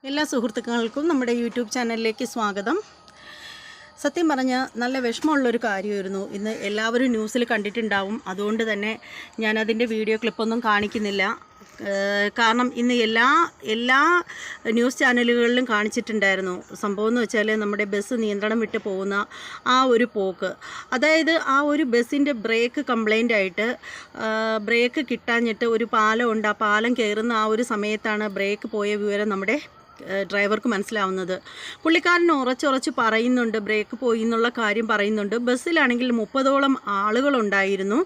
എല്ലാ സുഹൃത്തുക്കൾക്കും നമ്മുടെ യൂട്യൂബ് ചാനലിലേക്ക് സ്വാഗതം. സത്യം പറഞ്ഞാൽ നല്ല വിഷമമുള്ളൊരു കാര്യമായിരുന്നു. ഇന്ന് എല്ലാവരും ന്യൂസിൽ കണ്ടിട്ടുണ്ടാവും. അതുകൊണ്ട് തന്നെ ഞാനതിൻ്റെ വീഡിയോ ക്ലിപ്പൊന്നും കാണിക്കുന്നില്ല. കാരണം ഇന്ന് എല്ലാ ന്യൂസ് ചാനലുകളിലും കാണിച്ചിട്ടുണ്ടായിരുന്നു. സംഭവം എന്ന് വെച്ചാൽ നമ്മുടെ ബസ് നിയന്ത്രണം വിട്ട് പോകുന്ന ആ ഒരു പോക്ക്, അതായത് ആ ഒരു ബസ്സിൻ്റെ ബ്രേക്ക് കംപ്ലൈൻ്റ് ആയിട്ട് ബ്രേക്ക് കിട്ടാഞ്ഞിട്ട് ഒരു പാലമുണ്ട്. ആ പാലം കയറുന്ന ആ ഒരു സമയത്താണ് ബ്രേക്ക് പോയ വിവരം നമ്മുടെ ഡ്രൈവർക്ക് മനസ്സിലാവുന്നത്. പുള്ളിക്കാരൻ ഉറച്ചുറച്ച് പറയുന്നുണ്ട്, ബ്രേക്ക് പോയി എന്നുള്ള കാര്യം പറയുന്നുണ്ട്. ബസ്സിലാണെങ്കിൽ 30ഓളം ആളുകളുണ്ടായിരുന്നു.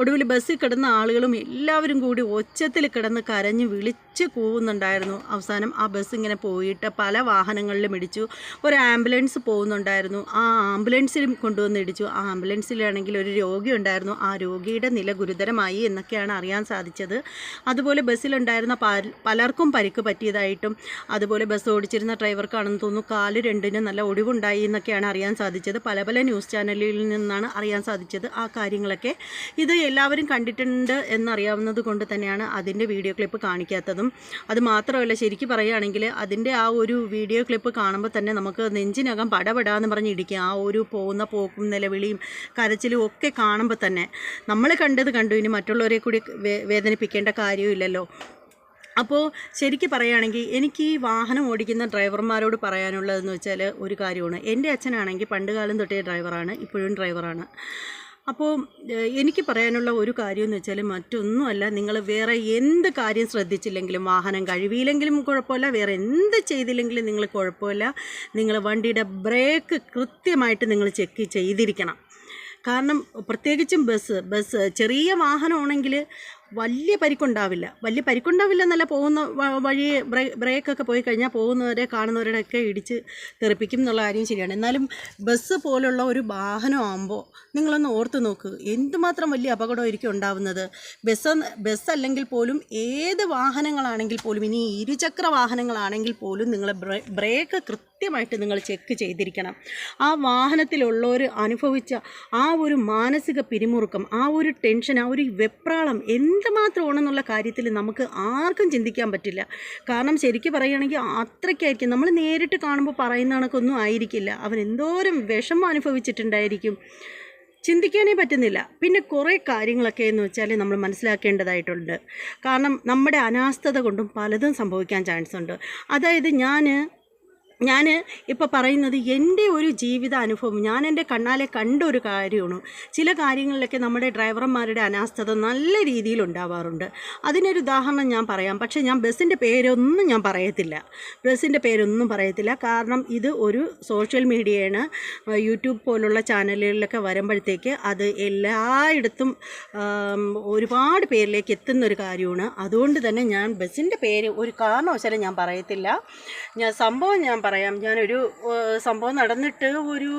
ഒടുവിൽ ബസ്സിൽ കിടന്ന ആളുകളും എല്ലാവരും കൂടി ഒച്ചത്തിൽ കിടന്ന് കരഞ്ഞ് വിളിച്ച് കൂവുന്നുണ്ടായിരുന്നു. അവസാനം ആ ബസ് ഇങ്ങനെ പോയിട്ട് പല വാഹനങ്ങളിലും ഇടിച്ചു. ഒരു ആംബുലൻസ് പോകുന്നുണ്ടായിരുന്നു, ആ ആംബുലൻസിലും കൊണ്ടുവന്ന് ഇടിച്ചു. ആ ആംബുലൻസിലാണെങ്കിൽ ഒരു രോഗി ഉണ്ടായിരുന്നു. ആ രോഗിയുടെ നില ഗുരുതരമായി എന്നൊക്കെയാണ് അറിയാൻ സാധിച്ചത്. അതുപോലെ ബസ്സിലുണ്ടായിരുന്ന പലർക്കും പരിക്ക് പറ്റിയതായിട്ടും, അതുപോലെ ബസ് ഓടിച്ചിരുന്ന ഡ്രൈവർക്കാണെന്ന് തോന്നുന്നു കാല് രണ്ടിന് നല്ല ഒടിവുണ്ടായി എന്നൊക്കെയാണ് അറിയാൻ സാധിച്ചത്. പല ന്യൂസ് ചാനലിൽ നിന്നാണ് അറിയാൻ സാധിച്ചത് ആ കാര്യങ്ങളൊക്കെ. ഇത് എല്ലാവരും കണ്ടിട്ടുണ്ട് എന്നറിയാവുന്നത് കൊണ്ട് തന്നെയാണ് അതിൻ്റെ വീഡിയോ ക്ലിപ്പ് കാണിക്കാത്തതും. അത് മാത്രമല്ല, ശരിക്കും പറയുകയാണെങ്കിൽ അതിൻ്റെ ആ ഒരു വീഡിയോ ക്ലിപ്പ് കാണുമ്പോൾ തന്നെ നമുക്ക് നെഞ്ചിനകം പടപെടാന്ന് പറഞ്ഞ് ഇടിക്കും. ആ ഒരു പോകുന്ന പോക്കും നിലവിളിയും കരച്ചിലും ഒക്കെ കാണുമ്പോൾ തന്നെ നമ്മൾ കണ്ടത് കണ്ടു, ഇനി മറ്റുള്ളവരെ കൂടി വേദനിപ്പിക്കേണ്ട കാര്യമില്ലല്ലോ. അപ്പോൾ ശരിക്കും പറയുകയാണെങ്കിൽ എനിക്ക് ഈ വാഹനം ഓടിക്കുന്ന ഡ്രൈവർമാരോട് പറയാനുള്ളതെന്ന് വെച്ചാൽ ഒരു കാര്യമാണ്. എൻ്റെ അച്ഛനാണെങ്കിൽ പണ്ട് കാലം തൊട്ടേ ഡ്രൈവറാണ്, ഇപ്പോഴും ഡ്രൈവറാണ്. അപ്പോൾ എനിക്ക് പറയാനുള്ള ഒരു കാര്യമെന്ന് വെച്ചാൽ മറ്റൊന്നുമല്ല, നിങ്ങൾ വേറെ എന്ത് കാര്യം ശ്രദ്ധിച്ചില്ലെങ്കിലും, വാഹനം കഴുകിയില്ലെങ്കിലും കുഴപ്പമില്ല, വേറെ എന്ത് ചെയ്തില്ലെങ്കിലും നിങ്ങൾ കുഴപ്പമില്ല, നിങ്ങൾ വണ്ടിയുടെ ബ്രേക്ക് കൃത്യമായിട്ട് നിങ്ങൾ ചെക്ക് ചെയ്തിരിക്കണം. കാരണം പ്രത്യേകിച്ചും ബസ് ചെറിയ വാഹനമാണെങ്കിൽ വലിയ പരിക്കുണ്ടാവില്ല എന്നല്ല, പോകുന്ന വഴി ബ്രേക്കൊക്കെ പോയി കഴിഞ്ഞാൽ പോകുന്നവരെ കാണുന്നവരുടെയൊക്കെ ഇടിച്ച് തെറിപ്പിക്കും എന്നുള്ള കാര്യം ശരിയാണ്. എന്നാലും ബസ് പോലുള്ള ഒരു വാഹനമാകുമ്പോൾ നിങ്ങളൊന്ന് ഓർത്ത് നോക്ക്, എന്തുമാത്രം വലിയ അപകടമായിരിക്കും ഉണ്ടാവുന്നത്. ബസ് അല്ലെങ്കിൽ പോലും ഏത് വാഹനങ്ങളാണെങ്കിൽ പോലും, ഇനി ഇരുചക്ര വാഹനങ്ങളാണെങ്കിൽ പോലും നിങ്ങൾ ബ്രേക്ക് കൃത്യമായിട്ട് നിങ്ങൾ ചെക്ക് ചെയ്തിരിക്കണം. ആ വാഹനത്തിലുള്ളവർ അനുഭവിച്ച ആ ഒരു മാനസിക പിരിമുറുക്കം, ആ ഒരു ടെൻഷൻ, ആ ഒരു വെപ്രാളം എന്തുമാത്രമാണെന്നുള്ള കാര്യത്തിൽ നമുക്ക് ആർക്കും ചിന്തിക്കാൻ പറ്റില്ല. കാരണം ശരിക്കും പറയുകയാണെങ്കിൽ അത്രയ്ക്കായിരിക്കും. നമ്മൾ നേരിട്ട് കാണുമ്പോൾ പറയുന്ന കണക്കൊന്നും ആയിരിക്കില്ല. അവൻ എന്തോരം വിഷമം അനുഭവിച്ചിട്ടുണ്ടായിരിക്കും, ചിന്തിക്കാനേ പറ്റുന്നില്ല. പിന്നെ കുറേ കാര്യങ്ങളൊക്കെ എന്ന് വെച്ചാൽ നമ്മൾ മനസ്സിലാക്കേണ്ടതായിട്ടുണ്ട്. കാരണം നമ്മുടെ അനാസ്ഥത കൊണ്ടും പലതും സംഭവിക്കാൻ ചാൻസ് ഉണ്ട്. അതായത് ഞാൻ ഇപ്പോൾ പറയുന്നത് എൻ്റെ ഒരു ജീവിത അനുഭവം, ഞാൻ എൻ്റെ കണ്ണാലെ കണ്ട ഒരു കാര്യമാണ്. ചില കാര്യങ്ങളിലൊക്കെ നമ്മുടെ ഡ്രൈവർമാരുടെ അനാസ്ഥത നല്ല രീതിയിൽ ഉണ്ടാവാറുണ്ട്. അതിനൊരു ഉദാഹരണം ഞാൻ പറയാം. പക്ഷേ ഞാൻ ബസ്സിൻ്റെ പേരൊന്നും പറയത്തില്ല. കാരണം ഇത് ഒരു സോഷ്യൽ മീഡിയയാണ്. യൂട്യൂബ് പോലുള്ള ചാനലുകളിലൊക്കെ വരുമ്പോഴത്തേക്ക് അത് എല്ലായിടത്തും ഒരുപാട് പേരിലേക്ക് എത്തുന്നൊരു കാര്യമാണ്. അതുകൊണ്ട് തന്നെ ഞാൻ ബസ്സിൻ്റെ പേര് ഒരു കാരണവശാലും ഞാൻ പറയത്തില്ല. സംഭവം പറയാം. ഞാനൊരു സംഭവം നടന്നിട്ട് ഒരു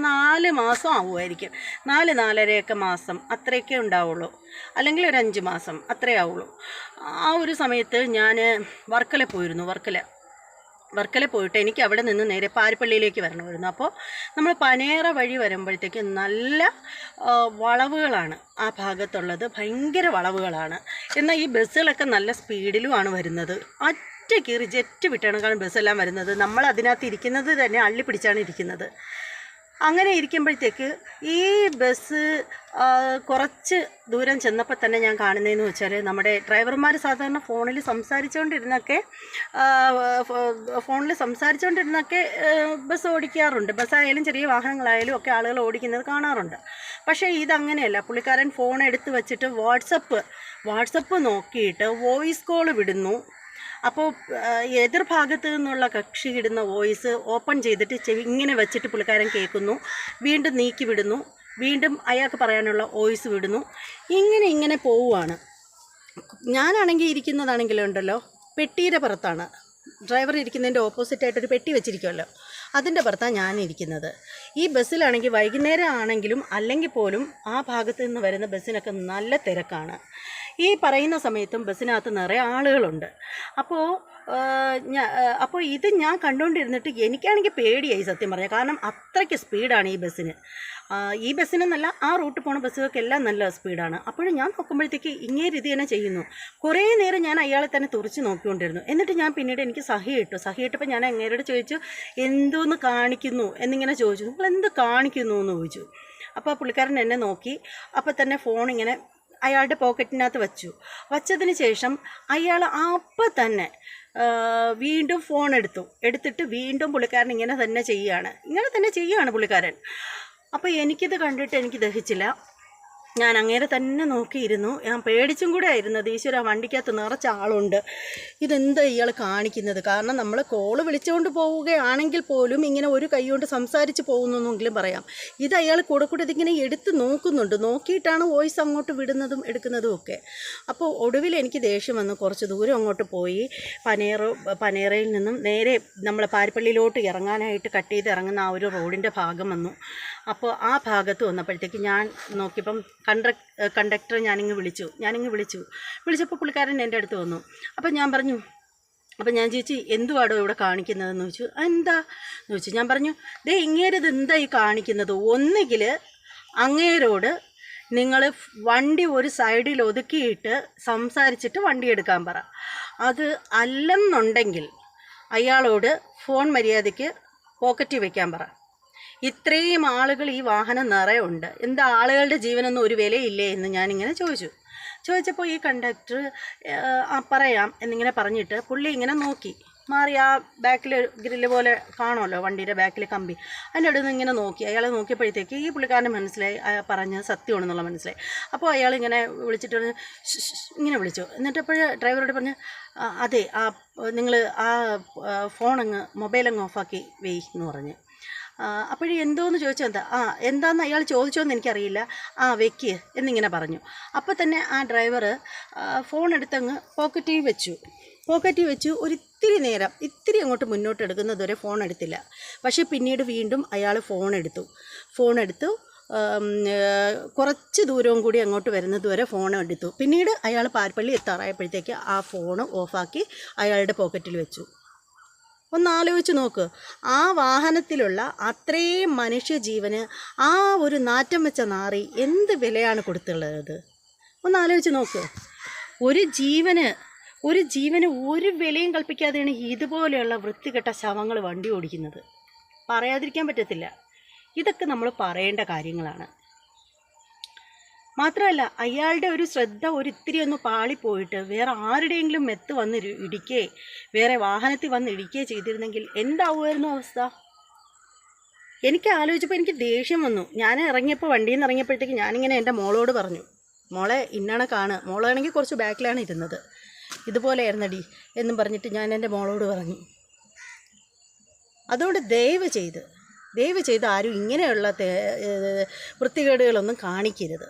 4 മാസം ആവുമായിരിക്കും, 4-4.5 മാസം അത്രയൊക്കെ ഉണ്ടാവുള്ളൂ, അല്ലെങ്കിൽ ഒരു 5 മാസം അത്രേ ആവുള്ളൂ. ആ ഒരു സമയത്ത് ഞാൻ വർക്കല പോയിട്ട് എനിക്ക് അവിടെ നിന്ന് നേരെ പാരിപ്പള്ളിയിലേക്ക് വരണമായിരുന്നു. അപ്പോൾ നമ്മൾ പനേറ വഴി വരുമ്പോഴത്തേക്ക് നല്ല വളവുകളാണ് ആ ഭാഗത്തുള്ളത്, ഭയങ്കര വളവുകളാണ്. എന്നാൽ ഈ ബസ്സുകളൊക്കെ നല്ല സ്പീഡിലുമാണ് വരുന്നത്. ഒറ്റ ജെറ്റ് വിട്ടാണ് ബസ്സെല്ലാം വരുന്നത്. നമ്മൾ അതിനകത്ത് ഇരിക്കുന്നത് തന്നെ അള്ളി പിടിച്ചാണ് ഇരിക്കുന്നത്. അങ്ങനെ ഇരിക്കുമ്പോഴത്തേക്ക് ഈ ബസ് കുറച്ച് ദൂരം ചെന്നപ്പോൾ തന്നെ ഞാൻ കാണുന്നതെന്ന് വെച്ചാൽ, നമ്മുടെ ഡ്രൈവർമാർ സാധാരണ ഫോണിൽ സംസാരിച്ചുകൊണ്ടിരുന്നൊക്കെ ബസ് ഓടിക്കാറുണ്ട്. ബസ്സായാലും ചെറിയ വാഹനങ്ങളായാലും ഒക്കെ ആളുകൾ ഓടിക്കുന്നത് കാണാറുണ്ട്. പക്ഷേ ഇതങ്ങനെയല്ല. പുള്ളിക്കാരൻ ഫോൺ എടുത്ത് വെച്ചിട്ട് വാട്സപ്പ് നോക്കിയിട്ട് വോയിസ് കോൾ വിടുന്നു. അപ്പോൾ എതിർഭാഗത്ത് നിന്നുള്ള കക്ഷി ഇടുന്ന വോയിസ് ഓപ്പൺ ചെയ്തിട്ട് ഇങ്ങനെ വെച്ചിട്ട് പുള്ളിക്കാരൻ കേൾക്കുന്നു, വീണ്ടും നീക്കി വിടുന്നു, വീണ്ടും അയാൾക്ക് പറയാനുള്ള വോയിസ് വിടുന്നു. ഇങ്ങനെ പോവുകയാണ്. ഞാനാണെങ്കിൽ ഇരിക്കുന്നതാണെങ്കിലുണ്ടല്ലോ, പെട്ടിയുടെ പുറത്താണ്. ഡ്രൈവർ ഇരിക്കുന്നതിൻ്റെ ഓപ്പോസിറ്റായിട്ടൊരു പെട്ടി വെച്ചിരിക്കുമല്ലോ, അതിൻ്റെ പുറത്താണ് ഞാൻ ഇരിക്കുന്നത്. ഈ ബസ്സിലാണെങ്കിൽ വൈകുന്നേരം ആണെങ്കിലും അല്ലെങ്കിൽ പോലും ആ ഭാഗത്ത് നിന്ന് വരുന്ന ബസ്സിനൊക്കെ നല്ല തിരക്കാണ്. ഈ പറയുന്ന സമയത്തും ബസ്സിനകത്ത് നിറയെ ആളുകളുണ്ട്. അപ്പോൾ അപ്പോൾ ഇത് ഞാൻ കണ്ടുകൊണ്ടിരുന്നിട്ട് എനിക്കാണെങ്കിൽ പേടിയായി സത്യം പറഞ്ഞാൽ. കാരണം അത്രയ്ക്ക് സ്പീഡാണ് ഈ ബസ്സിനെന്നല്ല, ആ റൂട്ട് പോണ ബസ്സുകൾക്കെല്ലാം നല്ല സ്പീഡാണ്. അപ്പോഴും ഞാൻ നോക്കുമ്പോഴത്തേക്ക് ഇങ്ങേര് ഇത് തന്നെ ചെയ്യുന്നു. കുറേ നേരം ഞാൻ അയാളെ തന്നെ തുറച്ച് നോക്കിക്കൊണ്ടിരുന്നു. എന്നിട്ട് ഞാൻ പിന്നീട് എനിക്ക് സഹിയിട്ടപ്പോൾ ഞാൻ അങ്ങേരോട് ചോദിച്ചു, എന്തോന്ന് കാണിക്കുന്നു എന്നിങ്ങനെ ചോദിച്ചു. നിങ്ങൾ എന്ത് കാണിക്കുന്നു എന്ന് ചോദിച്ചു. അപ്പോൾ പുള്ളിക്കാരൻ എന്നെ നോക്കി. അപ്പോൾ തന്നെ ഫോൺ ഇങ്ങനെ അയാളുടെ പോക്കറ്റിനകത്ത് വച്ചതിന് ശേഷം അയാൾ അപ്പം തന്നെ വീണ്ടും ഫോൺ എടുത്തിട്ട് വീണ്ടും പുള്ളിക്കാരൻ ഇങ്ങനെ തന്നെ ചെയ്യുകയാണ് പുള്ളിക്കാരൻ. അപ്പോൾ എനിക്കിത് കണ്ടിട്ട് എനിക്ക് ദഹിച്ചില്ല. ഞാൻ അങ്ങേരെ തന്നെ നോക്കിയിരുന്നു. ഞാൻ പേടിച്ചും കൂടെ ആയിരുന്നത്. ഈശ്വര, വണ്ടിക്കകത്ത് നിറച്ച ആളുണ്ട്, ഇതെന്താ ഇയാൾ കാണിക്കുന്നത്? കാരണം നമ്മൾ കോള് വിളിച്ചുകൊണ്ട് പോവുകയാണെങ്കിൽ പോലും ഇങ്ങനെ ഒരു കൈ കൊണ്ട് സംസാരിച്ച് പോകുന്നെങ്കിലും പറയാം. ഇത് അയാൾ കൂടെ ഇതിങ്ങനെ എടുത്ത് നോക്കുന്നുണ്ട്. നോക്കിയിട്ടാണ് വോയിസ് അങ്ങോട്ട് വിടുന്നതും എടുക്കുന്നതും ഒക്കെ. അപ്പോൾ ഒടുവിൽ എനിക്ക് ദേഷ്യം വന്നു. കുറച്ച് ദൂരം അങ്ങോട്ട് പോയി പനേറയിൽ നിന്നും നേരെ നമ്മൾ പാരിപ്പള്ളിയിലോട്ട് ഇറങ്ങാനായിട്ട് കട്ട് ചെയ്ത് ഇറങ്ങുന്ന ആ ഒരു റോഡിൻ്റെ ഭാഗം വന്നു. അപ്പോൾ ആ ഭാഗത്ത് വന്നപ്പോഴത്തേക്ക് ഞാൻ നോക്കിയപ്പം കണ്ടക്ടറെ ഞാനിങ്ങ് വിളിച്ചപ്പോൾ പുള്ളിക്കാരൻ എൻ്റെ അടുത്ത് വന്നു. അപ്പോൾ ഞാൻ ചേച്ചി എന്തുവാടോ ഇവിടെ കാണിക്കുന്നതെന്ന് ചോദിച്ചു. എന്താന്ന് ചോദിച്ചു. ഞാൻ പറഞ്ഞു, ഇങ്ങേരത് എന്താ ഈ കാണിക്കുന്നത്? ഒന്നുകിൽ അങ്ങേരോട് നിങ്ങൾ വണ്ടി ഒരു സൈഡിൽ ഒതുക്കിയിട്ട് സംസാരിച്ചിട്ട് വണ്ടി എടുക്കാൻ പറ. അത് അല്ലെന്നുണ്ടെങ്കിൽ അയാളോട് ഫോൺ മര്യാദയ്ക്ക് പോക്കറ്റിൽ വയ്ക്കാൻ പറ. ഇത്രയും ആളുകൾ ഈ വാഹനം നിറയുണ്ട്, എന്താ ആളുകളുടെ ജീവനൊന്നും ഒരു വിലയില്ലേ എന്ന് ഞാനിങ്ങനെ ചോദിച്ചപ്പോൾ ഈ കണ്ടക്ടർ പറയാം എന്നിങ്ങനെ പറഞ്ഞിട്ട് പുള്ളി ഇങ്ങനെ മാറി ആ ബാക്കിൽ ഗ്രില്ല് പോലെ കാണുമല്ലോ വണ്ടിയുടെ ബാക്കിൽ കമ്പി, അതിൻ്റെ അടുത്ത് ഇങ്ങനെ നോക്കി. അയാളെ നോക്കിയപ്പോഴത്തേക്ക് ഈ പുള്ളിക്കാരന് മനസ്സിലായി പറഞ്ഞത് സത്യമാണെന്നുള്ള മനസ്സിലായി. അപ്പോൾ അയാൾ ഇങ്ങനെ വിളിച്ചിട്ട് ഇങ്ങനെ വിളിച്ചു. എന്നിട്ടപ്പോൾ ഡ്രൈവറോട് പറഞ്ഞു, അതെ നിങ്ങൾ ആ മൊബൈലങ്ങ് ഓഫാക്കി വെയ് എന്ന് പറഞ്ഞ്. അപ്പോഴേ എന്തോന്ന് ചോദിച്ചാൽ എന്താണെന്ന് അയാൾ ചോദിച്ചോന്ന് എനിക്കറിയില്ല. വെക്ക് എന്നിങ്ങനെ പറഞ്ഞു. അപ്പോൾ തന്നെ ആ ഡ്രൈവർ ഫോൺ എടുത്തങ്ങ് പോക്കറ്റിൽ വെച്ചു. ഇത്തിരി അങ്ങോട്ട് മുന്നോട്ട് എടുക്കുന്നതുവരെ ഫോൺ എടുത്തില്ല. പക്ഷേ പിന്നീട് വീണ്ടും അയാൾ ഫോൺ എടുത്തു കുറച്ച് ദൂരവും കൂടി അങ്ങോട്ട് വരുന്നതുവരെ ഫോൺ എടുത്തു. പിന്നീട് അയാൾ പാരിപ്പള്ളി എത്താറായപ്പോഴത്തേക്ക് ആ ഫോൺ ഓഫാക്കി അയാളുടെ പോക്കറ്റിൽ വെച്ചു. ഒന്ന് ആലോചിച്ച് നോക്ക്, ആ വാഹനത്തിലുള്ള അത്രയും മനുഷ്യജീവന് ആ ഒരു നാറ്റം വെച്ച നാറി എന്ത് വിലയാണ് കൊടുത്തുള്ളത്? ഒന്ന് ആലോചിച്ച് നോക്ക്. ഒരു ജീവന് ഒരു വിലയും കൽപ്പിക്കാതെയാണ് ഇതുപോലെയുള്ള വൃത്തികെട്ട ശവങ്ങൾ വണ്ടി ഓടിക്കുന്നത്. പറയാതിരിക്കാൻ പറ്റത്തില്ല. ഇതൊക്കെ നമ്മൾ പറയേണ്ട കാര്യങ്ങളാണ്. മാത്രമല്ല, അയാളുടെ ഒരു ശ്രദ്ധ ഒരിത്തിരി ഒന്ന് പാളിപ്പോയിട്ട് വേറെ ആരുടെയെങ്കിലും മെത്ത് വന്ന് വേറെ വാഹനത്തിൽ വന്ന് ഇടിക്കുകയോ ചെയ്തിരുന്നെങ്കിൽ എന്താവുമായിരുന്നു അവസ്ഥ? എനിക്ക് ആലോചിച്ചപ്പോൾ എനിക്ക് ദേഷ്യം വന്നു. ഞാൻ വണ്ടിയിൽ നിന്ന് ഇറങ്ങിയപ്പോഴത്തേക്ക് ഞാനിങ്ങനെ എൻ്റെ മോളോട് പറഞ്ഞു, മോളെ ഇന്നണക്കാണ്, മോളാണെങ്കിൽ കുറച്ച് ബാക്കിലാണ് ഇരുന്നത്, ഇതുപോലെ ആയിരുന്നടി എന്നും പറഞ്ഞിട്ട് ഞാൻ എൻ്റെ മോളോട് പറഞ്ഞു. അതുകൊണ്ട് ദയവ് ചെയ്ത് ആരും ഇങ്ങനെയുള്ള വൃത്തികേടുകളൊന്നും കാണിക്കരുത്.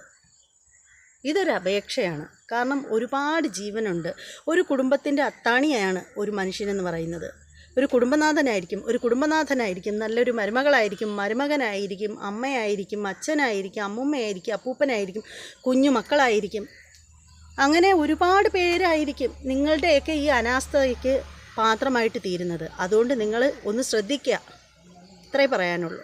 ഇതൊരു അപേക്ഷയാണ്. കാരണം ഒരുപാട് ജീവനുണ്ട്. ഒരു കുടുംബത്തിൻ്റെ അത്താണിയാണ് ഒരു മനുഷ്യനെന്ന് പറയുന്നത്. ഒരു കുടുംബനാഥനായിരിക്കും, നല്ലൊരു മരുമകനായിരിക്കും, അമ്മയായിരിക്കും, അച്ഛനായിരിക്കും, അമ്മുമ്മയായിരിക്കും, അപ്പൂപ്പനായിരിക്കും, കുഞ്ഞു മക്കളായിരിക്കും. അങ്ങനെ ഒരുപാട് പേരായിരിക്കും നിങ്ങളുടെയൊക്കെ ഈ അനാസ്ഥയ്ക്ക് പാത്രമായിട്ട് തീരുന്നത്. അതുകൊണ്ട് നിങ്ങൾ ഒന്ന് ശ്രദ്ധിക്കുക. ഇത്രേ പറയാനുള്ളൂ.